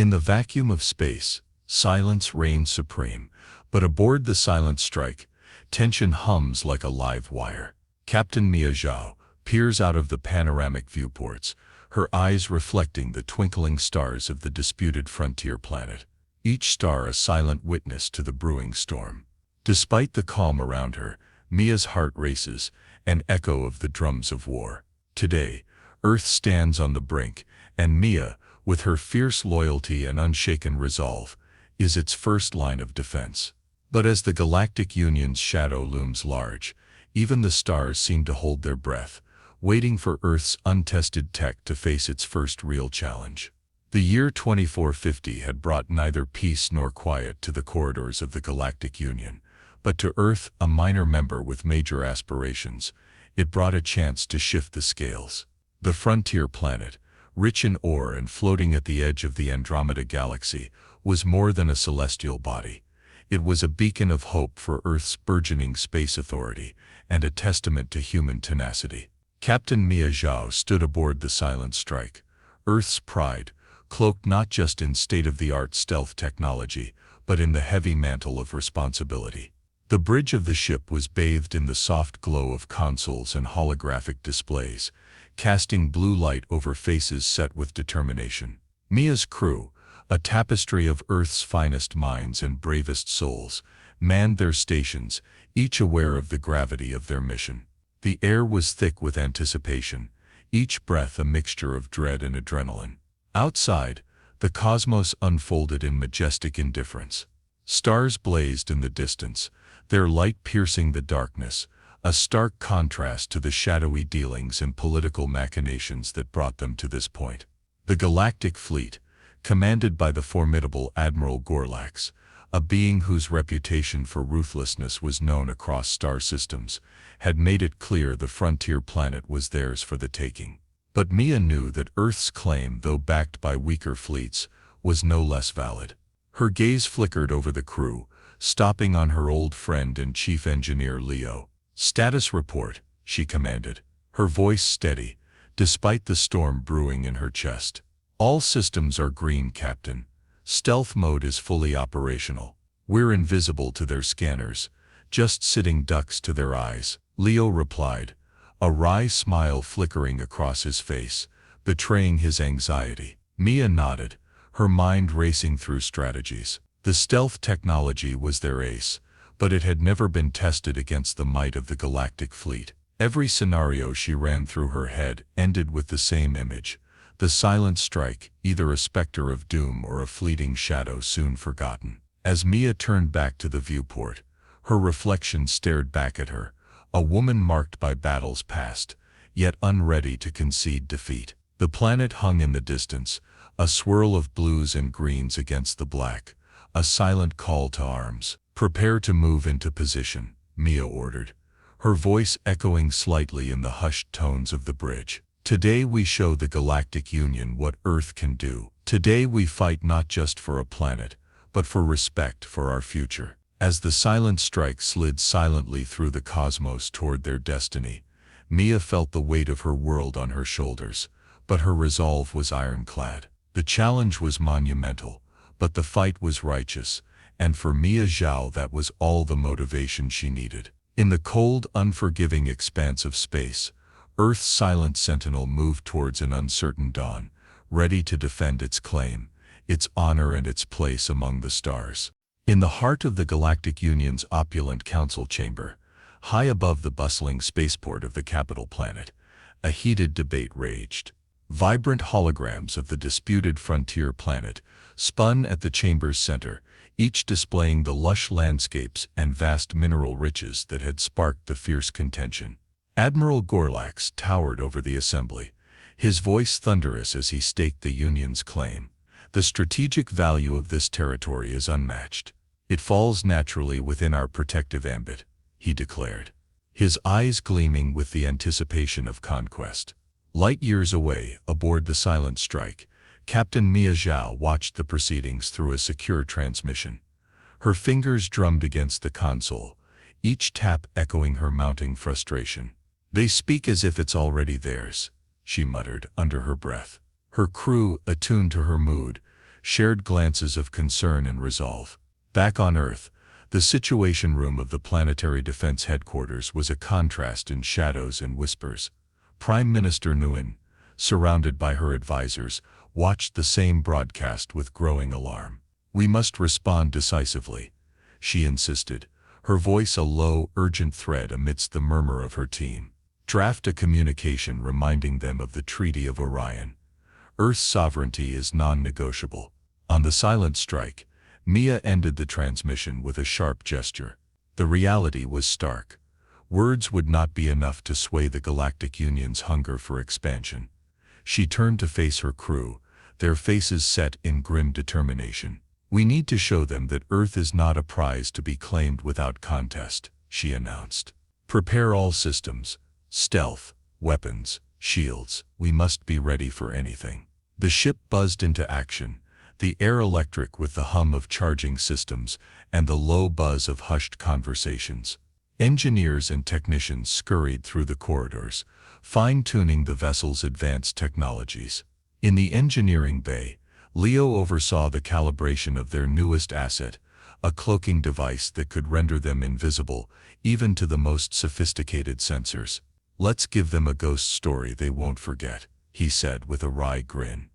In the vacuum of space, silence reigns supreme, but aboard the Silent Strike, tension hums like a live wire. Captain Mia Zhao peers out of the panoramic viewports, her eyes reflecting the twinkling stars of the disputed frontier planet, each star a silent witness to the brewing storm. Despite the calm around her, Mia's heart races, an echo of the drums of war. Today, Earth stands on the brink, and Mia, with her fierce loyalty and unshaken resolve, is its first line of defense. But as the Galactic Union's shadow looms large, even the stars seem to hold their breath, waiting for Earth's untested tech to face its first real challenge. The year 2450 had brought neither peace nor quiet to the corridors of the Galactic Union, but to Earth, a minor member with major aspirations, it brought a chance to shift the scales. The frontier planet, rich in ore and floating at the edge of the Andromeda Galaxy, was more than a celestial body. It was a beacon of hope for Earth's burgeoning space authority, and a testament to human tenacity. Captain Mia Zhao stood aboard the Silent Strike, Earth's pride, cloaked not just in state-of-the-art stealth technology, but in the heavy mantle of responsibility. The bridge of the ship was bathed in the soft glow of consoles and holographic displays, casting blue light over faces set with determination. Mia's crew, a tapestry of Earth's finest minds and bravest souls, manned their stations, each aware of the gravity of their mission. The air was thick with anticipation, each breath a mixture of dread and adrenaline. Outside, the cosmos unfolded in majestic indifference. Stars blazed in the distance, their light piercing the darkness, a stark contrast to the shadowy dealings and political machinations that brought them to this point. The Galactic Fleet, commanded by the formidable Admiral Gorlax, a being whose reputation for ruthlessness was known across star systems, had made it clear the frontier planet was theirs for the taking. But Mia knew that Earth's claim, though backed by weaker fleets, was no less valid. Her gaze flickered over the crew, stopping on her old friend and chief engineer Leo. "Status report," she commanded, her voice steady, despite the storm brewing in her chest. "All systems are green, Captain. Stealth mode is fully operational. We're invisible to their scanners, just sitting ducks to their eyes," Leo replied, a wry smile flickering across his face, betraying his anxiety. Mia nodded, her mind racing through strategies. The stealth technology was their ace, but it had never been tested against the might of the Galactic Fleet. Every scenario she ran through her head ended with the same image: the Silent Strike, either a specter of doom or a fleeting shadow soon forgotten. As Mia turned back to the viewport, her reflection stared back at her, a woman marked by battles past, yet unready to concede defeat. The planet hung in the distance, a swirl of blues and greens against the black, a silent call to arms. "Prepare to move into position," Mia ordered, her voice echoing slightly in the hushed tones of the bridge. "Today we show the Galactic Union what Earth can do. Today we fight not just for a planet, but for respect for our future." As the Silent Strike slid silently through the cosmos toward their destiny, Mia felt the weight of her world on her shoulders, but her resolve was ironclad. The challenge was monumental, but the fight was righteous, and for Mia Zhao that was all the motivation she needed. In the cold, unforgiving expanse of space, Earth's silent sentinel moved towards an uncertain dawn, ready to defend its claim, its honor and its place among the stars. In the heart of the Galactic Union's opulent council chamber, high above the bustling spaceport of the capital planet, a heated debate raged. Vibrant holograms of the disputed frontier planet spun at the chamber's center, each displaying the lush landscapes and vast mineral riches that had sparked the fierce contention. Admiral Gorlax towered over the assembly, his voice thunderous as he staked the Union's claim. "The strategic value of this territory is unmatched. It falls naturally within our protective ambit," he declared, his eyes gleaming with the anticipation of conquest. Light years away, aboard the Silent Strike, Captain Mia Zhao watched the proceedings through a secure transmission. Her fingers drummed against the console, each tap echoing her mounting frustration. "They speak as if it's already theirs," she muttered under her breath. Her crew, attuned to her mood, shared glances of concern and resolve. Back on Earth, the Situation Room of the Planetary Defense Headquarters was a contrast in shadows and whispers. Prime Minister Nguyen, surrounded by her advisors, watched the same broadcast with growing alarm. "We must respond decisively," she insisted, her voice a low, urgent thread amidst the murmur of her team. "Draft a communication reminding them of the Treaty of Orion. Earth's sovereignty is non-negotiable." On the silent strike, Mia ended the transmission with a sharp gesture. The reality was stark. Words would not be enough to sway the Galactic Union's hunger for expansion. She turned to face her crew, their faces set in grim determination. "We need to show them that Earth is not a prize to be claimed without contest," she announced. "Prepare all systems, stealth, weapons, shields. We must be ready for anything." The ship buzzed into action, the air electric with the hum of charging systems and the low buzz of hushed conversations. Engineers and technicians scurried through the corridors, fine-tuning the vessel's advanced technologies. In the engineering bay, Leo oversaw the calibration of their newest asset, a cloaking device that could render them invisible, even to the most sophisticated sensors. "Let's give them a ghost story they won't forget," he said with a wry grin,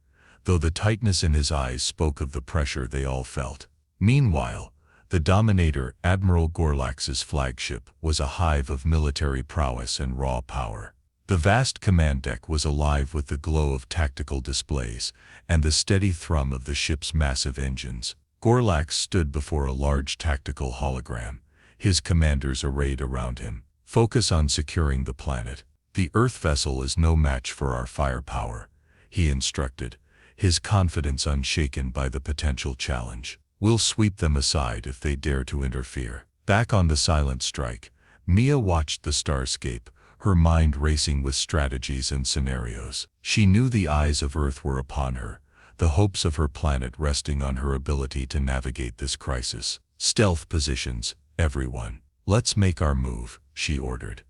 though the tightness in his eyes spoke of the pressure they all felt. Meanwhile, the Dominator, Admiral Gorlax's flagship, was a hive of military prowess and raw power. The vast command deck was alive with the glow of tactical displays and the steady thrum of the ship's massive engines. Gorlax stood before a large tactical hologram, his commanders arrayed around him. "Focus on securing the planet. The Earth vessel is no match for our firepower," he instructed, his confidence unshaken by the potential challenge. "We'll sweep them aside if they dare to interfere." Back on the silent strike, Mia watched the starscape, her mind racing with strategies and scenarios. She knew the eyes of Earth were upon her, the hopes of her planet resting on her ability to navigate this crisis. "Stealth positions, everyone. Let's make our move," she ordered,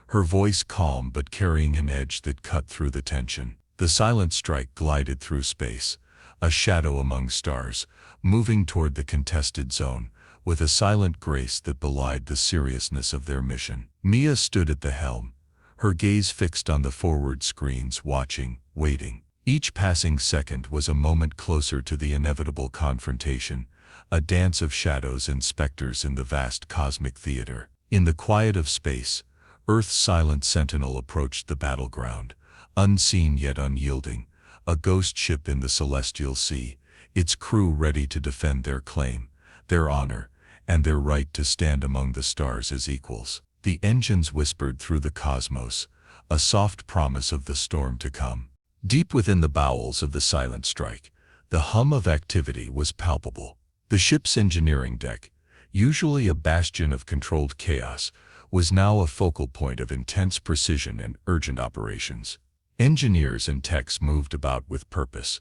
her voice calm but carrying an edge that cut through the tension. The silent strike glided through space, a shadow among stars, moving toward the contested zone, with a silent grace that belied the seriousness of their mission. Mia stood at the helm, her gaze fixed on the forward screens, watching, waiting. Each passing second was a moment closer to the inevitable confrontation, a dance of shadows and specters in the vast cosmic theater. In the quiet of space, Earth's silent sentinel approached the battleground, unseen yet unyielding, a ghost ship in the celestial sea, its crew ready to defend their claim, their honor, and their right to stand among the stars as equals. The engines whispered through the cosmos, a soft promise of the storm to come. Deep within the bowels of the silent strike, the hum of activity was palpable. The ship's engineering deck, usually a bastion of controlled chaos, was now a focal point of intense precision and urgent operations. Engineers and techs moved about with purpose,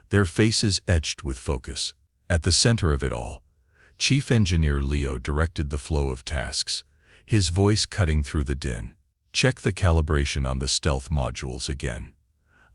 their faces etched with focus. At the center of it all, Chief Engineer Leo directed the flow of tasks, his voice cutting through the din. "Check the calibration on the stealth modules again.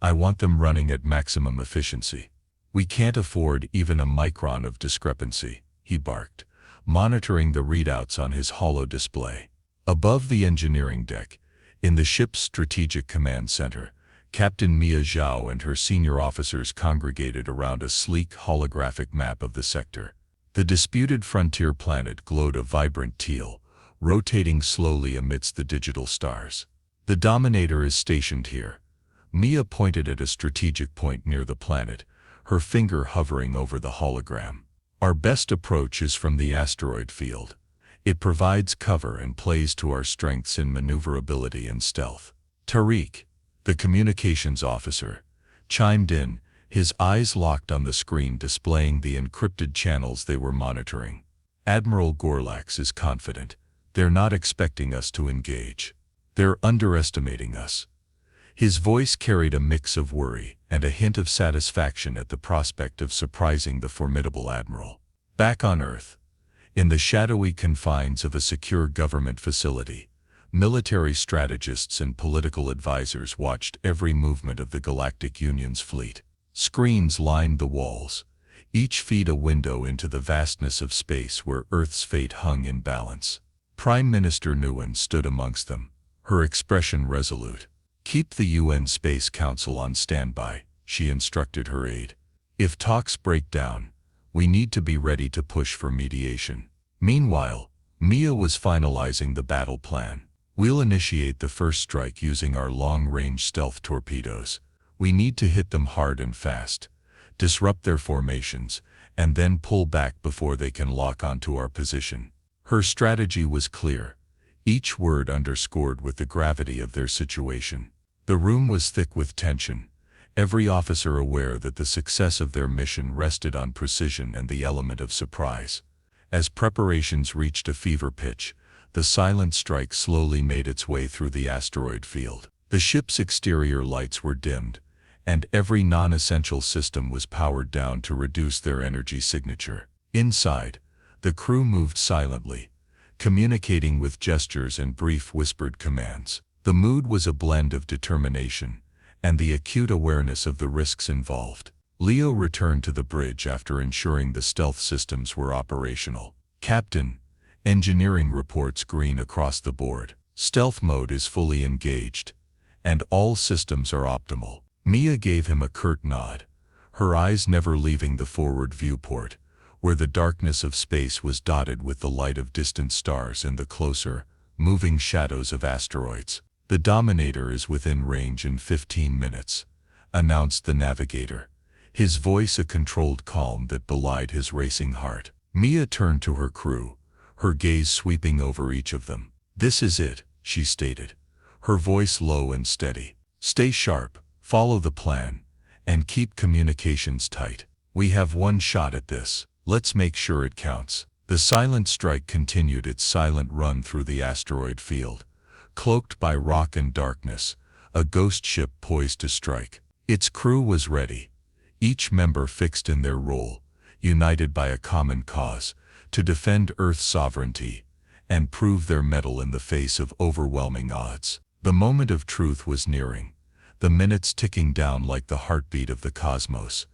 I want them running at maximum efficiency. We can't afford even a micron of discrepancy," he barked, monitoring the readouts on his holo display. Above the engineering deck, in the ship's strategic command center, Captain Mia Zhao and her senior officers congregated around a sleek holographic map of the sector. The disputed frontier planet glowed a vibrant teal, rotating slowly amidst the digital stars. "The Dominator is stationed here." Mia pointed at a strategic point near the planet, her finger hovering over the hologram. "Our best approach is from the asteroid field. It provides cover and plays to our strengths in maneuverability and stealth." Tariq, the communications officer, chimed in, his eyes locked on the screen displaying the encrypted channels they were monitoring. "Admiral Gorlax is confident. They're not expecting us to engage. They're underestimating us." His voice carried a mix of worry and a hint of satisfaction at the prospect of surprising the formidable admiral. Back on Earth, in the shadowy confines of a secure government facility, military strategists and political advisors watched every movement of the Galactic Union's fleet. Screens lined the walls, each feet a window into the vastness of space where Earth's fate hung in balance. Prime Minister Nguyen stood amongst them, her expression resolute. "Keep the UN Space Council on standby," she instructed her aide. "If talks break down, we need to be ready to push for mediation." Meanwhile, Mia was finalizing the battle plan. "We'll initiate the first strike using our long-range stealth torpedoes. We need to hit them hard and fast, disrupt their formations, and then pull back before they can lock onto our position." Her strategy was clear, each word underscored with the gravity of their situation. The room was thick with tension, every officer aware that the success of their mission rested on precision and the element of surprise. As preparations reached a fever pitch, the silent strike slowly made its way through the asteroid field. The ship's exterior lights were dimmed, and every non-essential system was powered down to reduce their energy signature. Inside, the crew moved silently, communicating with gestures and brief whispered commands. The mood was a blend of determination and the acute awareness of the risks involved. Leo returned to the bridge after ensuring the stealth systems were operational. "Captain, engineering reports green across the board. Stealth mode is fully engaged, and all systems are optimal." Mia gave him a curt nod, her eyes never leaving the forward viewport, where the darkness of space was dotted with the light of distant stars and the closer, moving shadows of asteroids. "The Dominator is within range in 15 minutes, announced the navigator, his voice a controlled calm that belied his racing heart. Mia turned to her crew, her gaze sweeping over each of them. "This is it," she stated, her voice low and steady. "Stay sharp, follow the plan, and keep communications tight. We have one shot at this. Let's make sure it counts." The silent strike continued its silent run through the asteroid field, cloaked by rock and darkness, a ghost ship poised to strike. Its crew was ready, each member fixed in their role, united by a common cause, to defend Earth's sovereignty and prove their mettle in the face of overwhelming odds. The moment of truth was nearing, the minutes ticking down like the heartbeat of the cosmos,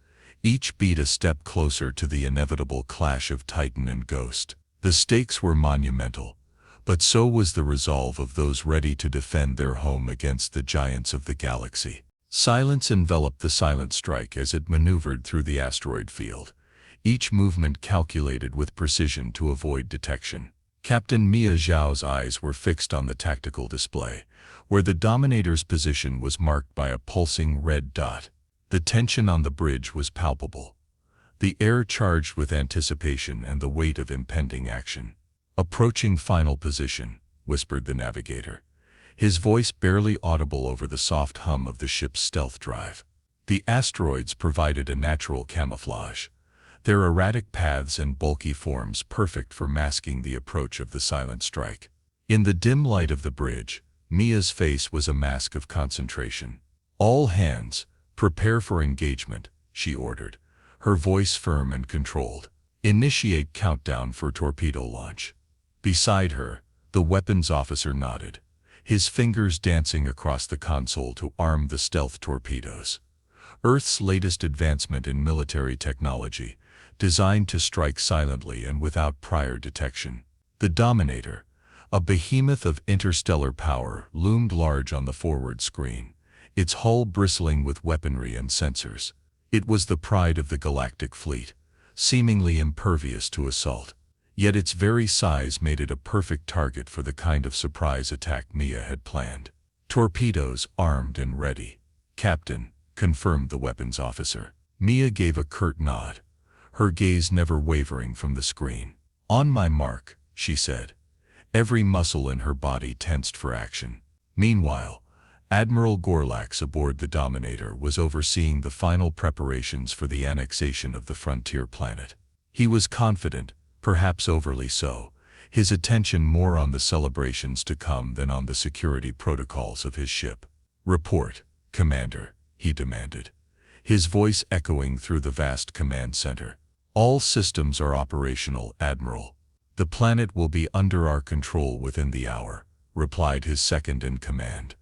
each beat a step closer to the inevitable clash of Titan and Ghost. The stakes were monumental, but so was the resolve of those ready to defend their home against the giants of the galaxy. Silence enveloped the silent strike as it maneuvered through the asteroid field, each movement calculated with precision to avoid detection. Captain Mia Zhao's eyes were fixed on the tactical display, where the Dominator's position was marked by a pulsing red dot. The tension on the bridge was palpable, the air charged with anticipation and the weight of impending action. "Approaching final position," whispered the navigator, his voice barely audible over the soft hum of the ship's stealth drive. The asteroids provided a natural camouflage, their erratic paths and bulky forms perfect for masking the approach of the silent strike. In the dim light of the bridge, Mia's face was a mask of concentration. "All hands, prepare for engagement," she ordered, her voice firm and controlled. "Initiate countdown for torpedo launch." Beside her, the weapons officer nodded, his fingers dancing across the console to arm the stealth torpedoes. Earth's latest advancement in military technology, designed to strike silently and without prior detection. The Dominator, a behemoth of interstellar power, loomed large on the forward screen, its hull bristling with weaponry and sensors. It was the pride of the galactic fleet, seemingly impervious to assault. Yet its very size made it a perfect target for the kind of surprise attack Mia had planned. "Torpedoes armed and ready, Captain," confirmed the weapons officer. Mia gave a curt nod, her gaze never wavering from the screen. "On my mark," she said, every muscle in her body tensed for action. Meanwhile, Admiral Gorlax aboard the Dominator was overseeing the final preparations for the annexation of the frontier planet. He was confident, perhaps overly so, his attention more on the celebrations to come than on the security protocols of his ship. "Report, Commander," he demanded, his voice echoing through the vast command center. "All systems are operational, Admiral. The planet will be under our control within the hour," replied his second-in-command,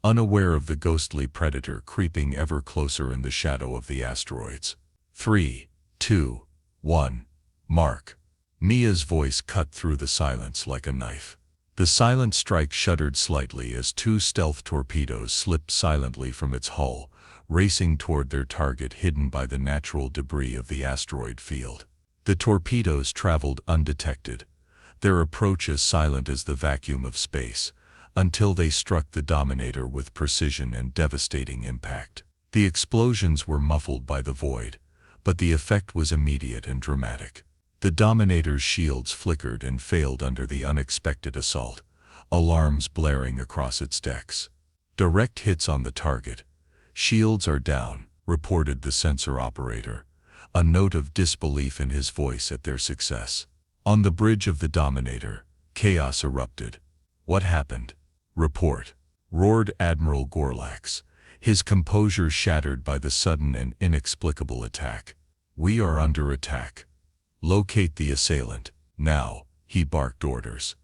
unaware of the ghostly predator creeping ever closer in the shadow of the asteroids. 3, 2, 1. Mark. Mia's voice cut through the silence like a knife. The silent strike shuddered slightly as 2 stealth torpedoes slipped silently from its hull, racing toward their target hidden by the natural debris of the asteroid field. The torpedoes traveled undetected, their approach as silent as the vacuum of space, until they struck the Dominator with precision and devastating impact. The explosions were muffled by the void, but the effect was immediate and dramatic. The Dominator's shields flickered and failed under the unexpected assault, alarms blaring across its decks. Direct hits on the target. Shields are down, reported the sensor operator, a note of disbelief in his voice at their success. On the bridge of the Dominator, chaos erupted. What happened? Report, roared Admiral Gorlax, his composure shattered by the sudden and inexplicable attack. We are under attack. Locate the assailant, now, he barked orders.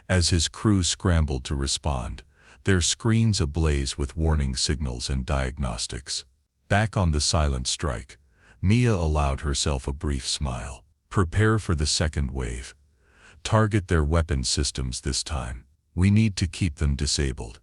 As his crew scrambled to respond, their screens ablaze with warning signals and diagnostics. Back on the silent strike, Mia allowed herself a brief smile. Prepare for the second wave. Target their weapon systems this time. We need to keep them disabled,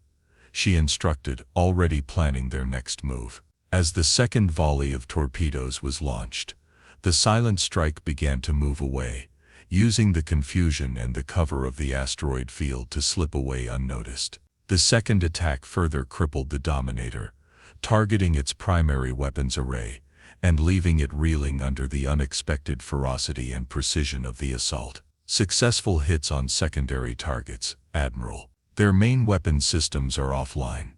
she instructed, already planning their next move. As the second volley of torpedoes was launched, the silent strike began to move away, using the confusion and the cover of the asteroid field to slip away unnoticed. The second attack further crippled the Dominator, targeting its primary weapons array, and leaving it reeling under the unexpected ferocity and precision of the assault. Successful hits on secondary targets, Admiral. Their main weapon systems are offline,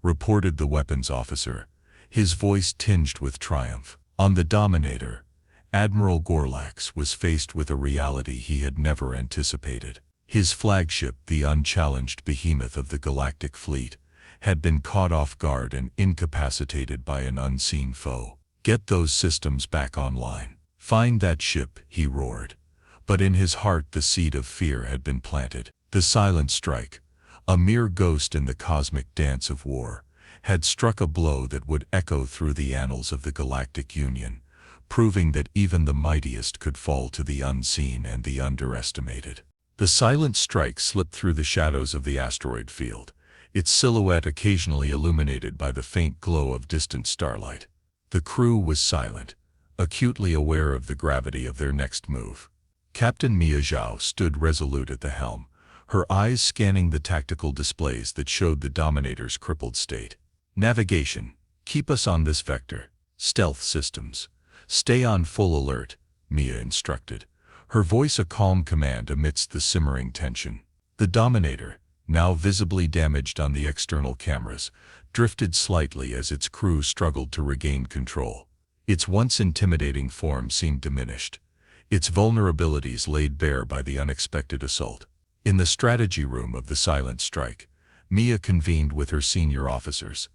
reported the weapons officer, his voice tinged with triumph. On the Dominator, Admiral Gorlax was faced with a reality he had never anticipated. His flagship, the unchallenged behemoth of the Galactic Fleet, had been caught off guard and incapacitated by an unseen foe. Get those systems back online. Find that ship, he roared. But in his heart the seed of fear had been planted. The silent strike, a mere ghost in the cosmic dance of war, had struck a blow that would echo through the annals of the Galactic Union, proving that even the mightiest could fall to the unseen and the underestimated. The silent strike slipped through the shadows of the asteroid field, its silhouette occasionally illuminated by the faint glow of distant starlight. The crew was silent, acutely aware of the gravity of their next move. Captain Mia Zhao stood resolute at the helm, her eyes scanning the tactical displays that showed the Dominator's crippled state. Navigation, keep us on this vector. Stealth systems, stay on full alert, Mia instructed, her voice a calm command amidst the simmering tension. The Dominator, now visibly damaged on the external cameras, drifted slightly as its crew struggled to regain control. Its once intimidating form seemed diminished, its vulnerabilities laid bare by the unexpected assault. In the strategy room of the silent strike, Mia convened with her senior officers.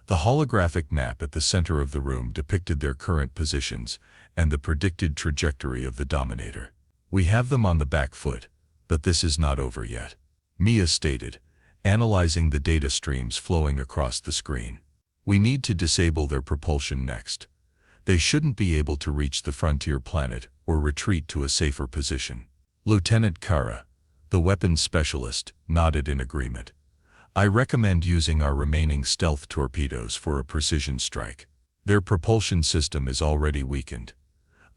The holographic map at the center of the room depicted their current positions and the predicted trajectory of the Dominator. We have them on the back foot, but this is not over yet, Mia stated, analyzing the data streams flowing across the screen. We need to disable their propulsion next. They shouldn't be able to reach the frontier planet or retreat to a safer position. Lieutenant Kara, the weapons specialist, nodded in agreement. I recommend using our remaining stealth torpedoes for a precision strike. Their propulsion system is already weakened.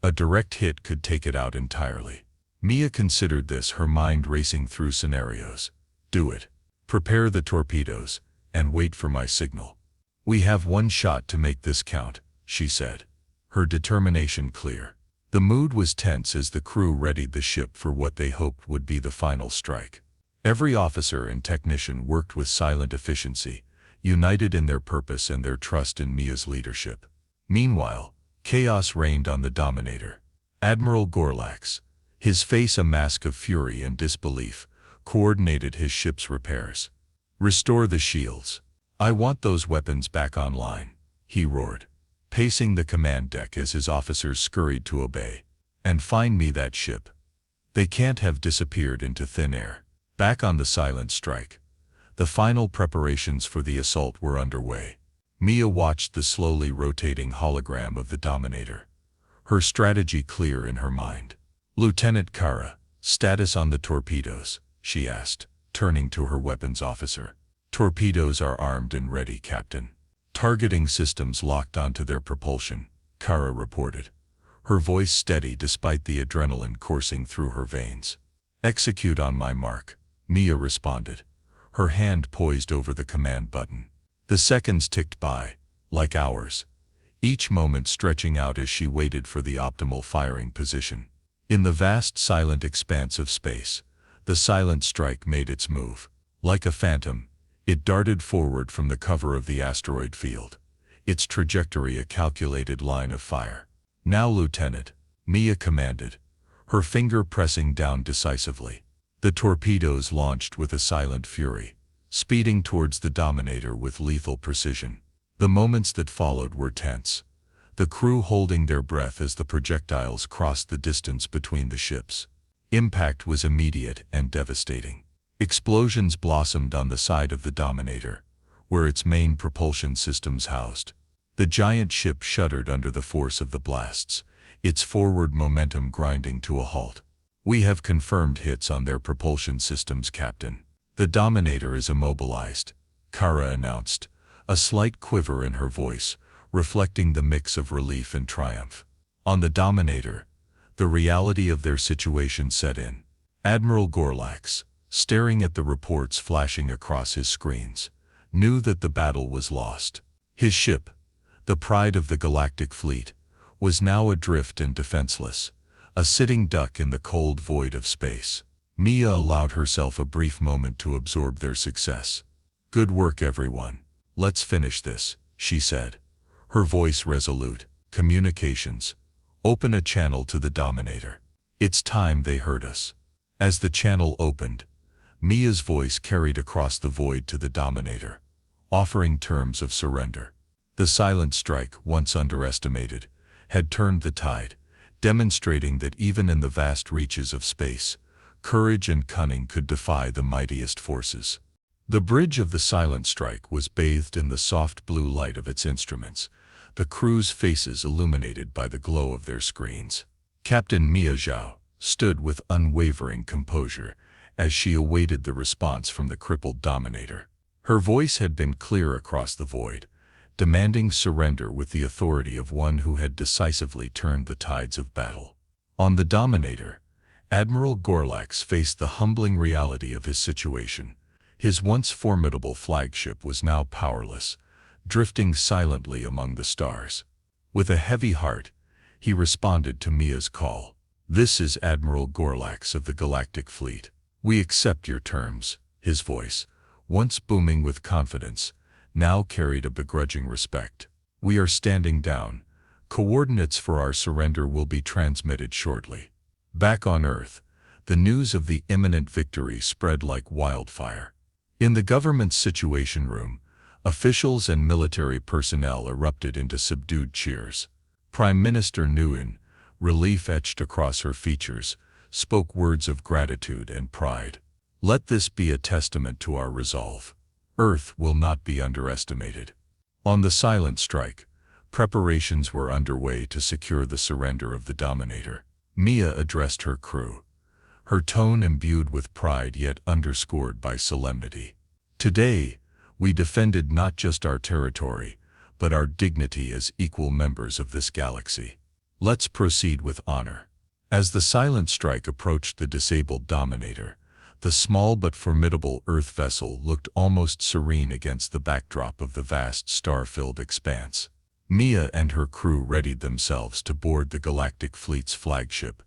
A direct hit could take it out entirely. Mia considered this, her mind racing through scenarios. Do it. Prepare the torpedoes, and wait for my signal. We have one shot to make this count, she said, her determination clear. The mood was tense as the crew readied the ship for what they hoped would be the final strike. Every officer and technician worked with silent efficiency, united in their purpose and their trust in Mia's leadership. Meanwhile, chaos reigned on the Dominator. Admiral Gorlax, his face a mask of fury and disbelief, coordinated his ship's repairs. Restore the shields. I want those weapons back online, he roared, pacing the command deck as his officers scurried to obey. And find me that ship. They can't have disappeared into thin air. Back on the silent strike, the final preparations for the assault were underway. Mia watched the slowly rotating hologram of the Dominator, her strategy clear in her mind. "Lieutenant Kara, status on the torpedoes?" she asked, turning to her weapons officer. "Torpedoes are armed and ready, Captain. Targeting systems locked onto their propulsion," Kara reported, her voice steady despite the adrenaline coursing through her veins. "Execute on my mark," Mia responded, her hand poised over the command button. The seconds ticked by, like hours, each moment stretching out as she waited for the optimal firing position. In the vast silent expanse of space, the silent strike made its move. Like a phantom, it darted forward from the cover of the asteroid field, its trajectory a calculated line of fire. "Now, Lieutenant," Mia commanded, her finger pressing down decisively. The torpedoes launched with a silent fury, speeding towards the Dominator with lethal precision. The moments that followed were tense, the crew holding their breath as the projectiles crossed the distance between the ships. Impact was immediate and devastating. Explosions blossomed on the side of the Dominator, where its main propulsion systems housed. The giant ship shuddered under the force of the blasts, its forward momentum grinding to a halt. "We have confirmed hits on their propulsion systems, Captain. The Dominator is immobilized," Kara announced, a slight quiver in her voice, reflecting the mix of relief and triumph. On the Dominator, the reality of their situation set in. Admiral Gorlax, staring at the reports flashing across his screens, knew that the battle was lost. His ship, the pride of the Galactic Fleet, was now adrift and defenseless, a sitting duck in the cold void of space. Mia allowed herself a brief moment to absorb their success. "Good work, everyone. Let's finish this," she said, her voice resolute. "Communications, open a channel to the Dominator. It's time they heard us." As the channel opened, Mia's voice carried across the void to the Dominator, offering terms of surrender. The silent strike, once underestimated, had turned the tide, demonstrating that even in the vast reaches of space, courage and cunning could defy the mightiest forces. The bridge of the silent strike was bathed in the soft blue light of its instruments, the crew's faces illuminated by the glow of their screens. Captain Mia Zhao stood with unwavering composure as she awaited the response from the crippled Dominator. Her voice had been clear across the void, demanding surrender with the authority of one who had decisively turned the tides of battle. On the Dominator, Admiral Gorlax faced the humbling reality of his situation. His once formidable flagship was now powerless, drifting silently among the stars. With a heavy heart, he responded to Mia's call. "This is Admiral Gorlax of the Galactic Fleet. We accept your terms." His voice, once booming with confidence, now carried a begrudging respect. "We are standing down. Coordinates for our surrender will be transmitted shortly." Back on Earth, the news of the imminent victory spread like wildfire. In the government's situation room, officials and military personnel erupted into subdued cheers. Prime Minister Nguyen, relief etched across her features, spoke words of gratitude and pride. "Let this be a testament to our resolve. Earth will not be underestimated." On the silent strike, preparations were underway to secure the surrender of the Dominator. Mia addressed her crew, her tone imbued with pride yet underscored by solemnity. "Today, we defended not just our territory, but our dignity as equal members of this galaxy. Let's proceed with honor." As the silent strike approached the disabled Dominator, the small but formidable Earth vessel looked almost serene against the backdrop of the vast star-filled expanse. Mia and her crew readied themselves to board the Galactic Fleet's flagship,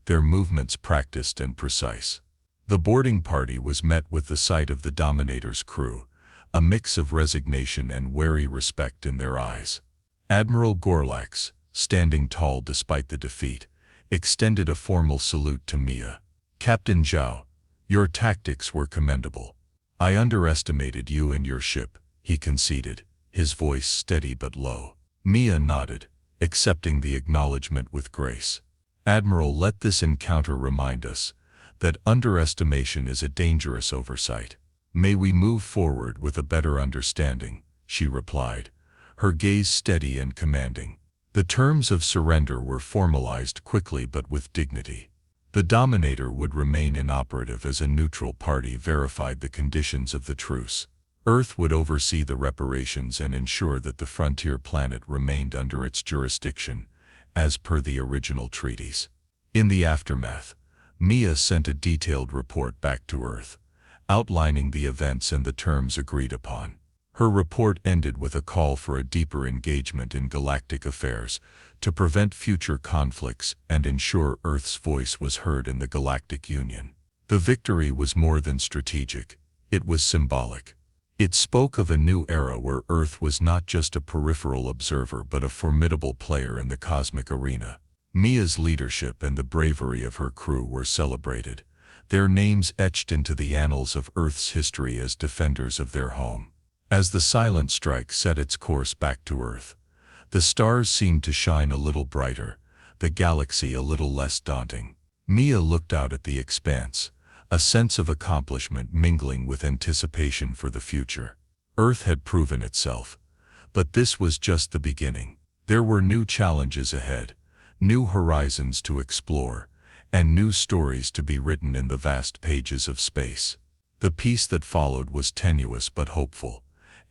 their movements practiced and precise. The boarding party was met with the sight of the Dominator's crew, a mix of resignation and wary respect in their eyes. Admiral Gorlax, standing tall despite the defeat, extended a formal salute to Mia. "Captain Zhao, your tactics were commendable. I underestimated you and your ship," he conceded, his voice steady but low. Mia nodded, accepting the acknowledgement with grace. "Admiral, let this encounter remind us that underestimation is a dangerous oversight. May we move forward with a better understanding," she replied, her gaze steady and commanding. The terms of surrender were formalized quickly but with dignity. The Dominator would remain inoperative as a neutral party verified the conditions of the truce. Earth would oversee the reparations and ensure that the frontier planet remained under its jurisdiction, as per the original treaties. In the aftermath, Mia sent a detailed report back to Earth, outlining the events and the terms agreed upon. Her report ended with a call for a deeper engagement in galactic affairs to prevent future conflicts and ensure Earth's voice was heard in the Galactic Union. The victory was more than strategic, it was symbolic. It spoke of a new era where Earth was not just a peripheral observer but a formidable player in the cosmic arena. Mia's leadership and the bravery of her crew were celebrated, their names etched into the annals of Earth's history as defenders of their home. As the silent strike set its course back to Earth, the stars seemed to shine a little brighter, the galaxy a little less daunting. Mia looked out at the expanse, a sense of accomplishment mingling with anticipation for the future. Earth had proven itself, but this was just the beginning. There were new challenges ahead, new horizons to explore, and new stories to be written in the vast pages of space. The peace that followed was tenuous but hopeful,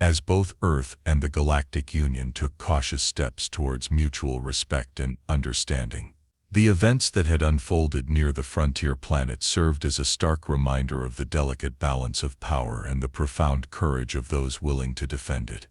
as both Earth and the Galactic Union took cautious steps towards mutual respect and understanding. The events that had unfolded near the frontier planet served as a stark reminder of the delicate balance of power and the profound courage of those willing to defend it.